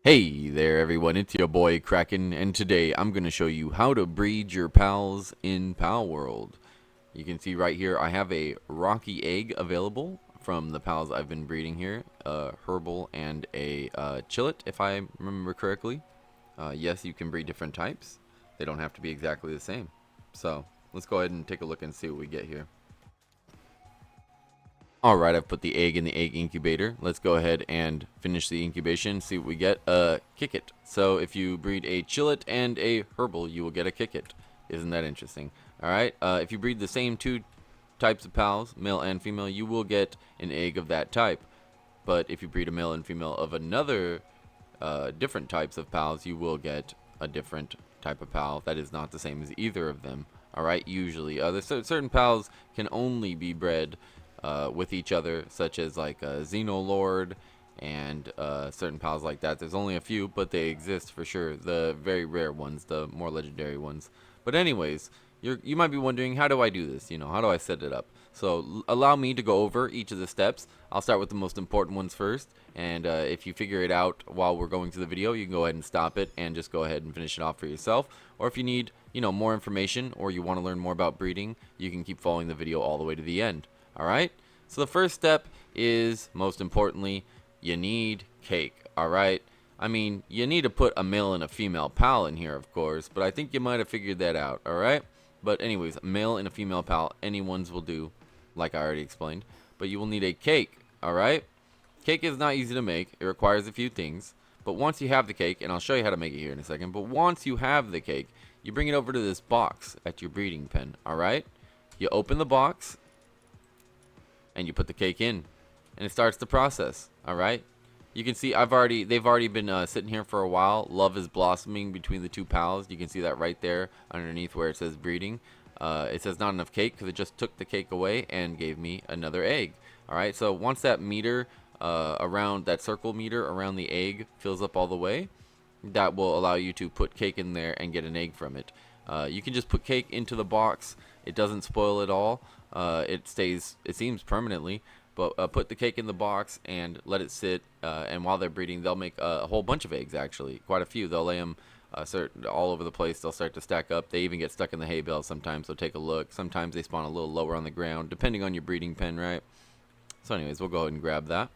Hey there everyone, it's your boy Kraken, and today I'm going to show you how to breed your pals in Palworld. You can see right here I have a rocky egg available from the pals I've been breeding here, a herbal and a chillet if I remember correctly. Yes, you can breed different types. They don't have to be exactly the same. So let's go ahead and take a look and see what we get here. Alright, I've put the egg in the egg incubator. Let's go ahead and finish the incubation, see what we get. Kick it. So if you breed a chillet and a herbal, you will get a kick it. Isn't that interesting? Alright, if you breed the same two types of pals, male and female, you will get an egg of that type. But if you breed a male and female of another different types of pals, you will get a different type of pal that is not the same as either of them. Alright, usually. Certain pals can only be bred with each other, such as like Xenolord and certain pals like that. There's only a few, but they exist for sure. The very rare ones, the more legendary ones. But anyways, you might be wondering, how do I do this? How do I set it up? So allow me to go over each of the steps. I'll start with the most important ones first, and if you figure it out while we're going through the video, you can go ahead and stop it and just go ahead and finish it off for yourself. Or if you need, more information or you want to learn more about breeding, you can keep following the video all the way to the end. Alright? So the first step is, most importantly, you need cake. Alright? I mean, you need to put a male and a female pal in here, of course, but I think you might have figured that out. Alright? But anyways, a male and a female pal, anyone's will do, like I already explained. But you will need a cake. Alright? Cake is not easy to make. It requires a few things. But once you have the cake, and I'll show you how to make it here in a second, but once you have the cake, you bring it over to this box at your breeding pen. Alright? You open the box, and you put the cake in, and it starts the process. All right, you can see they've already been sitting here for a while. Love is blossoming between the two pals. You can see that right there underneath where it says breeding. It says not enough cake because it just took the cake away and gave me another egg. All right, so once that meter around that circle meter around the egg fills up all the way, that will allow you to put cake in there and get an egg from it. You can just put cake into the box. It doesn't spoil at all. It stays, it seems, permanently. But put the cake in the box and let it sit. And while they're breeding, they'll make a whole bunch of eggs, actually. Quite a few. They'll lay them all over the place. They'll start to stack up. They even get stuck in the hay bale sometimes, so take a look. Sometimes they spawn a little lower on the ground, depending on your breeding pen, right? So anyways, we'll go ahead and grab that.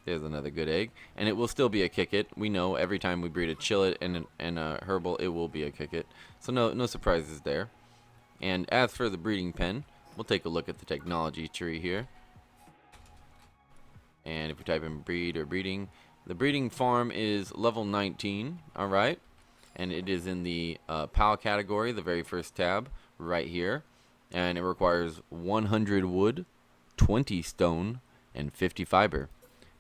There's another good egg. And it will still be a kick it. We know every time we breed a chillet and a herbal, it will be a kick it. So no surprises there. And as for the breeding pen, we'll take a look at the technology tree here. And if we type in breed or breeding, the breeding farm is level 19, alright? And it is in the PAL category, the very first tab, right here. And it requires 100 wood, 20 stone, and 50 fiber.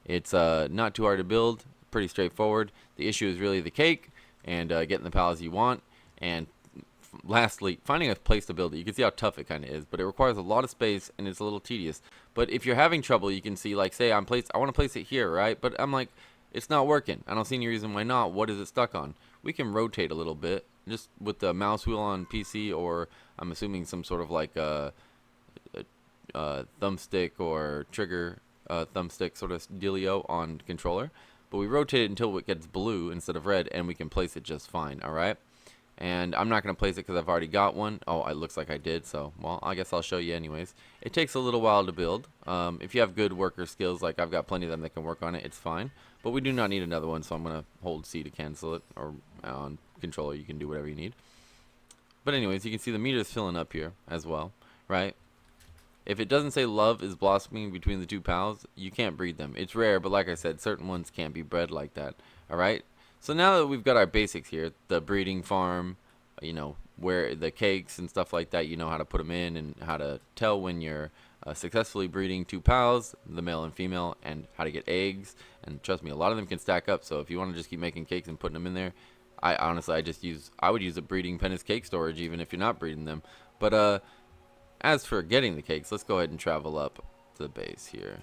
It's not too hard to build, pretty straightforward. The issue is really the cake and getting the pals you want. And lastly, finding a place to build it. You can see how tough it kind of is, but it requires a lot of space and it's a little tedious. But if you're having trouble, you can see, like, say I want to place it here, right? But I'm like, it's not working. I don't see any reason why not. What is it stuck on? We can rotate a little bit just with the mouse wheel on PC, or I'm assuming some sort of like thumbstick or trigger thumbstick sort of dealio on controller. But we rotate it until it gets blue instead of red, and we can place it just fine. All right. And I'm not going to place it because I've already got one. Oh, it looks like I did, so, well, I guess I'll show you anyways. It takes a little while to build. If you have good worker skills, like I've got plenty of them that can work on it, it's fine. But we do not need another one, so I'm going to hold C to cancel it, or on controller you can do whatever you need. But anyways, you can see the meter's filling up here as well, right? If it doesn't say love is blossoming between the two pals, you can't breed them. It's rare, but like I said, certain ones can't be bred like that, alright? So now that we've got our basics here, the breeding farm, where the cakes and stuff like that, you know how to put them in and how to tell when you're successfully breeding two pals, the male and female, and how to get eggs. And trust me, a lot of them can stack up. So if you want to just keep making cakes and putting them in there, I would use a breeding pen as cake storage even if you're not breeding them. But as for getting the cakes, let's go ahead and travel up to the base here.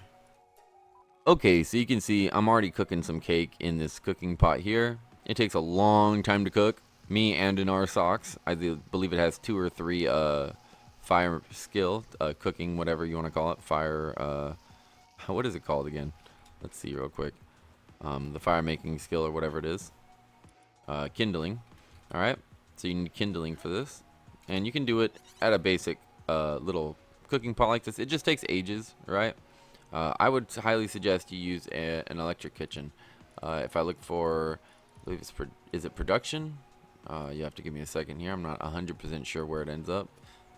Okay, so you can see I'm already cooking some cake in this cooking pot here. It takes a long time to cook. Me and in our socks. I believe it has 2 or 3 fire skill, cooking, whatever you want to call it. Fire, what is it called again? Let's see real quick. the fire making skill or whatever it is. Kindling. All right. So you need kindling for this, and you can do it at a basic little cooking pot like this. It just takes ages, right? I would highly suggest you use an electric kitchen. If I look for, I believe it's is it production? You have to give me a second here. I'm not 100% sure where it ends up.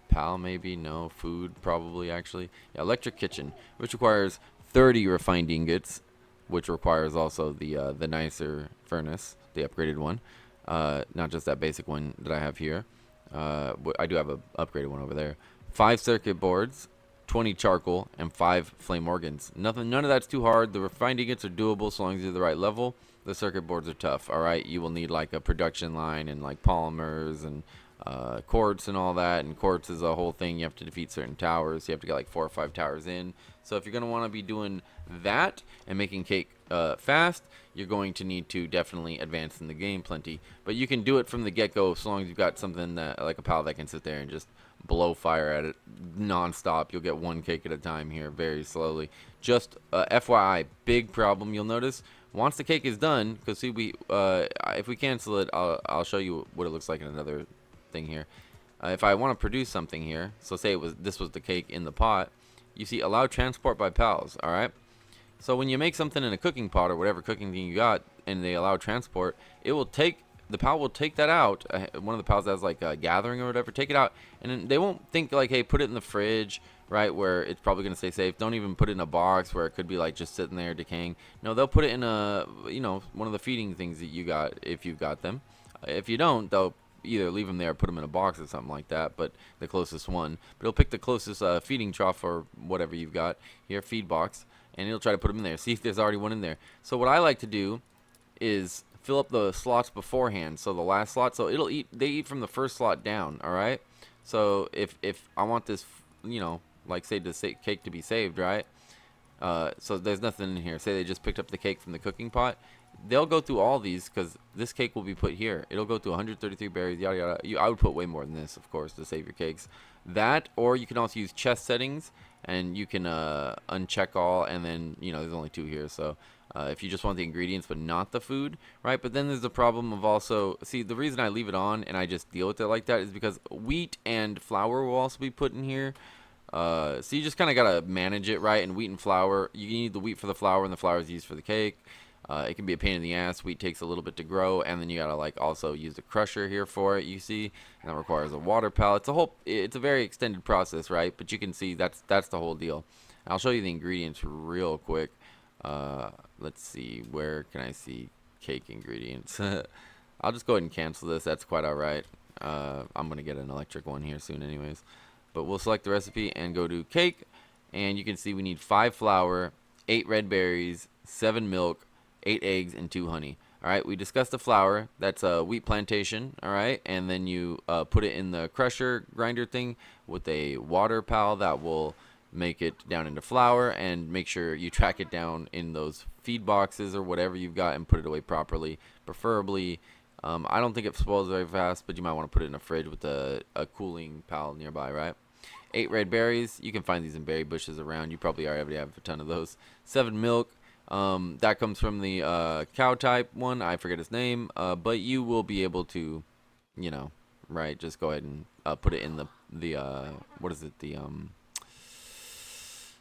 Pal maybe, no. Food probably actually. Yeah, electric kitchen, which requires 30 refined ingots, which requires also the nicer furnace, the upgraded one. Not just that basic one that I have here. I do have a upgraded one over there. 5 circuit boards, 20 charcoal, and 5 flame organs. None of that's too hard. The refined ingots are doable so long as you're the right level. The circuit boards are tough. All right, you will need like a production line and like polymers and quartz and all that. And quartz is a whole thing. You have to defeat certain towers. You have to get like 4 or 5 towers in. So if you're gonna want to be doing that and making cake fast, you're going to need to definitely advance in the game plenty. But you can do it from the get-go so long as you've got something that, like a pal that can sit there and just blow fire at it non-stop. You'll get 1 cake at a time here very slowly. Just FYI, big problem you'll notice once the cake is done, because see, if we cancel it, I'll show you what it looks like in another thing here. If I want to produce something here, so say this was the cake in the pot, you see allow transport by pals. All right, so when you make something in a cooking pot or whatever cooking thing you got and they allow transport, the pal will take that out. One of the pals that has like a gathering or whatever, take it out, and then they won't think like, hey, put it in the fridge, right, where it's probably gonna stay safe. Don't even put it in a box where it could be like just sitting there decaying. No, they'll put it in one of the feeding things that you got if you've got them. If you don't, they'll either leave them there or put them in a box or something like that, but the closest one. But it'll pick the closest feeding trough or whatever you've got here, feed box, and it'll try to put them in there. See if there's already one in there. So what I like to do is fill up the slots beforehand. So the last slot, so they eat from the first slot down. All right. So if I want this, like say the cake to be saved, right? So there's nothing in here. Say they just picked up the cake from the cooking pot. They'll go through all these because this cake will be put here. It'll go through 133 berries, yada yada. I would put way more than this, of course, to save your cakes. That, or you can also use chest settings, and you can uncheck all, and then there's only 2 here. So if you just want the ingredients but not the food, right? But then there's the problem of also, see, the reason I leave it on and I just deal with it like that is because wheat and flour will also be put in here. So you just kind of gotta manage it, right? And wheat and flour, you need the wheat for the flour, and the flour is used for the cake. It can be a pain in the ass. Wheat takes a little bit to grow, and then you gotta like also use the crusher here for it. You see, and that requires a water pallet. It's a very extended process, right? But you can see that's the whole deal. And I'll show you the ingredients real quick. Let's see, where can I see cake ingredients? I'll just go ahead and cancel this. That's quite alright. I'm gonna get an electric one here soon, anyways. But we'll select the recipe and go to cake, and you can see we need 5 flour, 8 red berries, 7 milk, 8 eggs, and 2 honey. All right, we discussed the flour. That's a wheat plantation. All right, and then you put it in the crusher grinder thing with a water pal that will make it down into flour, and make sure you track it down in those feed boxes or whatever you've got and put it away properly. Preferably, I don't think it spoils very fast, but you might want to put it in a fridge with a cooling pal nearby, right? 8 red berries. You can find these in berry bushes around. You probably already have a ton of those. 7 milk. That comes from the cow type one. I forget his name. But you will be able to, right, just go ahead and put it in the what is it?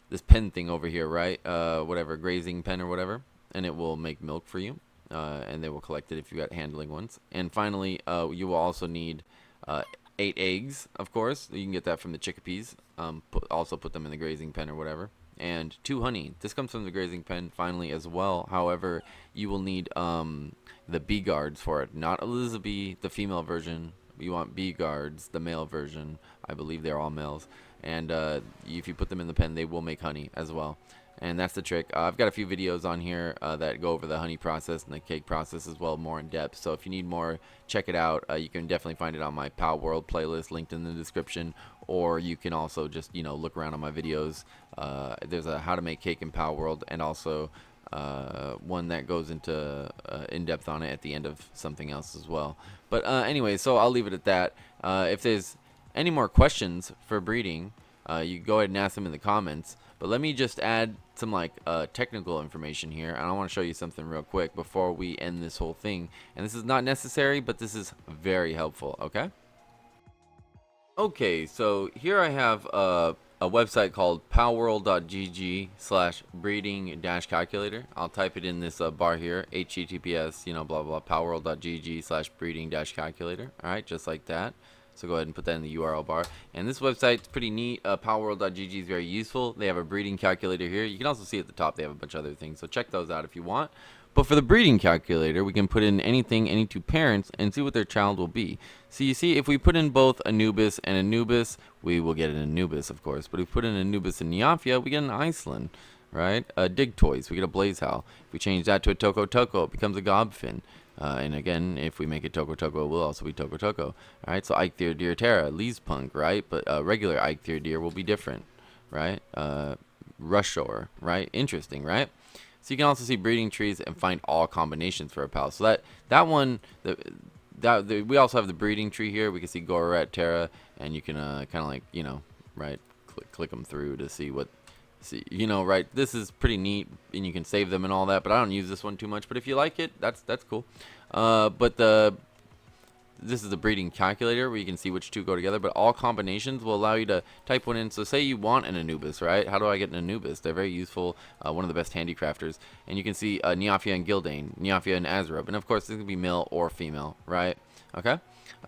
This pen thing over here, right? Whatever, grazing pen or whatever. And it will make milk for you. And they will collect it if you got handling ones. And finally, you will also need 8 eggs, of course. You can get that from the chickpeas. Also put them in the grazing pen or whatever. And 2 honey. This comes from the grazing pen finally as well. However, you will need the bee guards for it. Not Elizabeth, the female version. You want bee guards, the male version. I believe they're all males. And if you put them in the pen, they will make honey as well. And that's the trick. I've got a few videos on here that go over the honey process and the cake process as well, more in depth. So if you need more, check it out. You can definitely find it on my Palworld playlist linked in the description. Or you can also just, look around on my videos. There's a how to make cake in Palworld, and also one that goes into in depth on it at the end of something else as well. But anyway, so I'll leave it at that. If there's any more questions for breeding, you can go ahead and ask them in the comments. But let me just add some like technical information here, and I want to show you something real quick before we end this whole thing. And this is not necessary, but this is very helpful. Okay. Okay, so here I have a website called palworld.gg/breeding-calculator. I'll type it in this bar here, https, blah blah, palworld.gg/breeding-calculator. All right, just like that. So go ahead and put that in the URL bar. And this website's pretty neat. Palworld.gg is very useful. They have a breeding calculator here. You can also see at the top they have a bunch of other things. So check those out if you want. But for the breeding calculator, we can put in anything, any two parents, and see what their child will be. So you see, if we put in both Anubis and Anubis, we will get an Anubis, of course. But if we put in Anubis and Neophia, we get an Iceland, right? Dig Toys, we get a Blazehowl. If we change that to a Toko Toko, it becomes a Gobfin. And again, if we make it Toko Toko, it will also be Toko Toko. All right, so Eikthyr Deer Terra, Lee's Punk, right? But regular Eikthyr Deer will be different, right? Rushore, right? Interesting, right? So you can also see breeding trees and find all combinations for a pal. So that one, we also have the breeding tree here. We can see Gorat Terra, and you can kind of like, right, click them through to see what, right. This is pretty neat, and you can save them and all that. But I don't use this one too much. But if you like it, that's cool. But this is the breeding calculator where you can see which two go together, but all combinations will allow you to type one in. So say you want an Anubis, right? How do I get an Anubis? They're very useful, one of the best handicrafters. And you can see Neophia and Gildane, Neophia and Azrub. And of course, this can be male or female, right? Okay?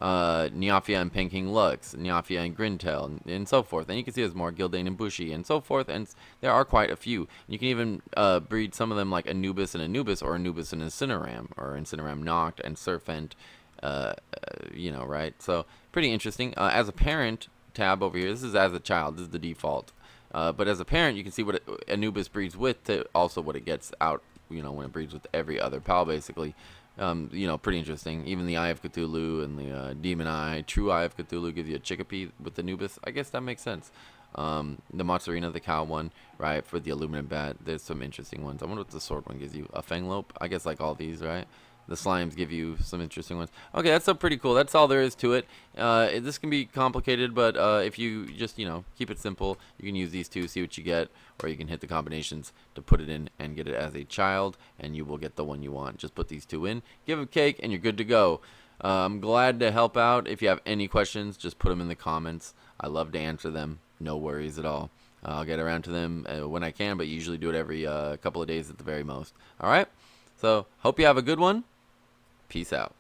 Neophia and Panking Lux, Neophia and Grintel, and so forth. And you can see there's more Gildane and Bushy, and so forth. And there are quite a few. You can even breed some of them like Anubis and Anubis, or Anubis and Incineram, or Incineram Noct and Serpent. Right? So pretty interesting. As a parent tab over here, this is as a child, this is the default. But as a parent, you can see what Anubis breeds with, to also what it gets out, when it breeds with every other pal, basically. Pretty interesting. Even the Eye of Cthulhu and the Demon Eye, True Eye of Cthulhu gives you a Chicopee with Anubis. I guess that makes sense. The Mozzarina, the cow one, right, for the Aluminum Bat. There's some interesting ones. I wonder what the sword one gives you. A Fanglope? I guess like all these, right? The slimes give you some interesting ones. Okay, that's pretty cool. That's all there is to it. This can be complicated, but if you just, keep it simple, you can use these two, see what you get, or you can hit the combinations to put it in and get it as a child, and you will get the one you want. Just put these two in, give them cake, and you're good to go. I'm glad to help out. If you have any questions, just put them in the comments. I love to answer them. No worries at all. I'll get around to them when I can, but usually do it every couple of days at the very most. All right? So, hope you have a good one. Peace out.